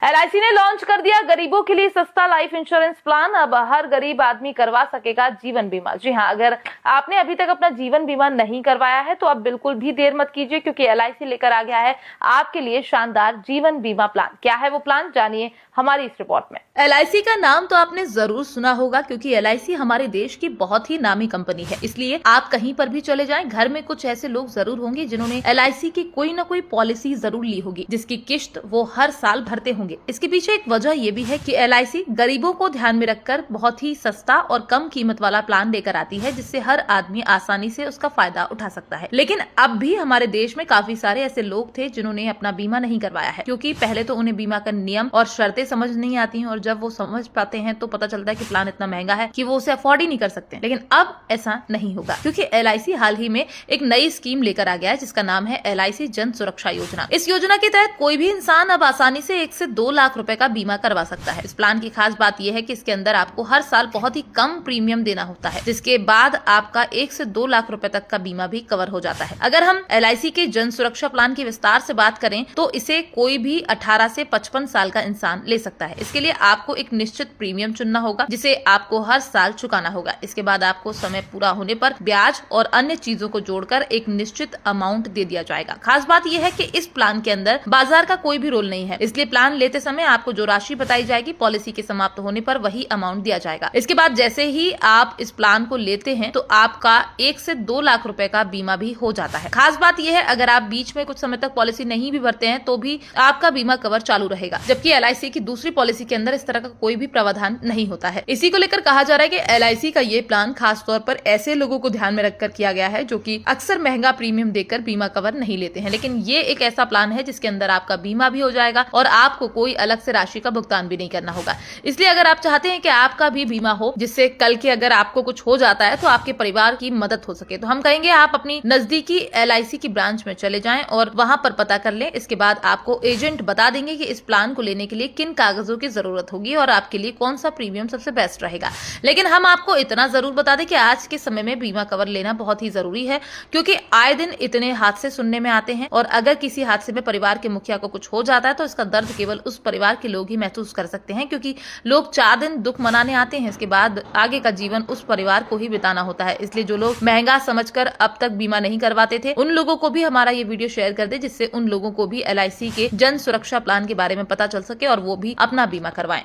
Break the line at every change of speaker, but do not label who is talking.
LIC ने launch कर दिया गरीबों के लिए सस्ता लाइफ इंश्योरेंस प्लान। अब हर गरीब आदमी करवा सकेगा जीवन बीमा। जी हां, अगर आपने अभी तक अपना जीवन बीमा नहीं करवाया है तो अब बिल्कुल भी देर मत कीजिए, क्योंकि एलआईसी लेकर आ गया है आपके लिए शानदार जीवन बीमा प्लान। क्या है वो प्लान, जानिए हमारी इस रिपोर्ट में।
एलआईसी का नाम तो आपने जरूर सुना होगा, क्योंकि एलआईसी हमारे देश की बहुत ही नामी कंपनी है। इसलिए आप कहीं पर भी चले जाएं, घर में कुछ ऐसे लोग जरूर होंगे जिन्होंने एलआईसी की कोई न कोई पॉलिसी जरूर ली होगी, जिसकी किश्त वो हर साल भरते होंगे। इसके पीछे एक वजह ये भी है कि एलआईसी गरीबों को ध्यान में रखकर बहुत ही सस्ता और कम कीमत वाला प्लान लेकर आती है, जिससे हर आदमी आसानी से उसका फायदा उठा सकता है। लेकिन अब भी हमारे देश में काफी सारे ऐसे लोग थे जिन्होंने अपना बीमा नहीं करवाया है, क्योंकि पहले तो उन्हें बीमा का नियम और शर्तें समझ नहीं आती हैं, और जब वो समझ पाते हैं तो पता चलता है कि प्लान इतना महंगा है कि वो उसे अफोर्ड ही नहीं कर सकते। लेकिन अब ऐसा नहीं होगा, क्योंकि एलआईसी हाल ही में एक नई स्कीम लेकर आ गया है, जिसका नाम है एलआईसी जन सुरक्षा योजना। इस योजना के तहत कोई भी इंसान अब आसानी से 1 से 2 लाख रुपए का बीमा करवा सकता है। इस प्लान की खास बात यह है कि इसके अंदर आपको हर साल बहुत ही कम प्रीमियम देना होता है, जिसके बाद आपका 1 से 2 लाख रुपए तक का बीमा भी कवर हो जाता है। अगर हम एलआईसी के जन सुरक्षा प्लान की विस्तार से बात करें तो इसे कोई भी 18 से 55 साल का इंसान ले सकता है। इसके लिए आपको एक निश्चित प्रीमियम चुनना होगा, जिसे आपको हर साल चुकाना होगा। इसके बाद आपको समय पूरा होने पर ब्याज और अन्य चीजों को जोड़कर एक निश्चित अमाउंट दे दिया जाएगा। खास बात यह है कि इस प्लान के अंदर बाजार का कोई भी रोल नहीं है, इसलिए प्लान लेते समय आपको जो राशि बताई जाएगी, पॉलिसी के समाप्त होने पर वही अमाउंट दिया जाएगा। इसके बाद जैसे ही आप इस प्लान को लेते हैं तो आपका 1 से 2 लाख रुपए का बीमा भी हो जाता है। खास बात यह है, अगर आप बीच में कुछ समय तक पॉलिसी नहीं भी भरते हैं तो भी आपका बीमा कवर चालू रहेगा, जबकि एलआईसी की दूसरी पॉलिसी के अंदर इस तरह का कोई भी प्रावधान नहीं होता है। इसी को लेकर कहा जा रहा है कि एलआईसी का ये प्लान खास तौर पर ऐसे लोगों को ध्यान में रखकर किया गया है जो कि अक्सर महंगा प्रीमियम देकर बीमा कवर नहीं लेते हैं। लेकिन ये एक ऐसा प्लान है जिसके अंदर आपका बीमा भी हो जाएगा और आपको कोई अलग से राशि का भुगतान भी नहीं करना होगा। इसलिए अगर आप चाहते हैं कि आपका भी बीमा हो, जिससे कल के अगर आपको कुछ हो जाता है तो आपके परिवार की मदद हो सके, तो हम कहेंगे आप अपनी नजदीकी एलआईसी की ब्रांच में चले जाएं और वहां पर पता कर लें। इसके बाद आपको एजेंट बता देंगे कि इस प्लान को लेने के लिए किन कागजों की जरूरत होगी और आपके लिए कौन सा प्रीमियम सबसे बेस्ट रहेगा। लेकिन हम आपको इतना जरूर बता दें कि आज के समय में बीमा कवर लेना बहुत ही जरूरी है, क्योंकि आए दिन इतने हादसे सुनने में आते हैं, और अगर किसी हादसे में परिवार के मुखिया को कुछ हो जाता है तो इसका दर्द केवल उस परिवार के लोग ही महसूस कर सकते हैं, क्योंकि लोग 4 दिन दुख मनाने आते हैं, इसके बाद आगे का जीवन उस परिवार को ही बिताना होता है। इसलिए जो लोग महंगा समझकर अब तक बीमा नहीं करवाते थे, उन लोगों को भी हमारा ये वीडियो शेयर कर दे, जिससे उन लोगों को भी एलआईसी के जन सुरक्षा प्लान के बारे में पता चल सके और वो भी अपना बीमा करवाएं।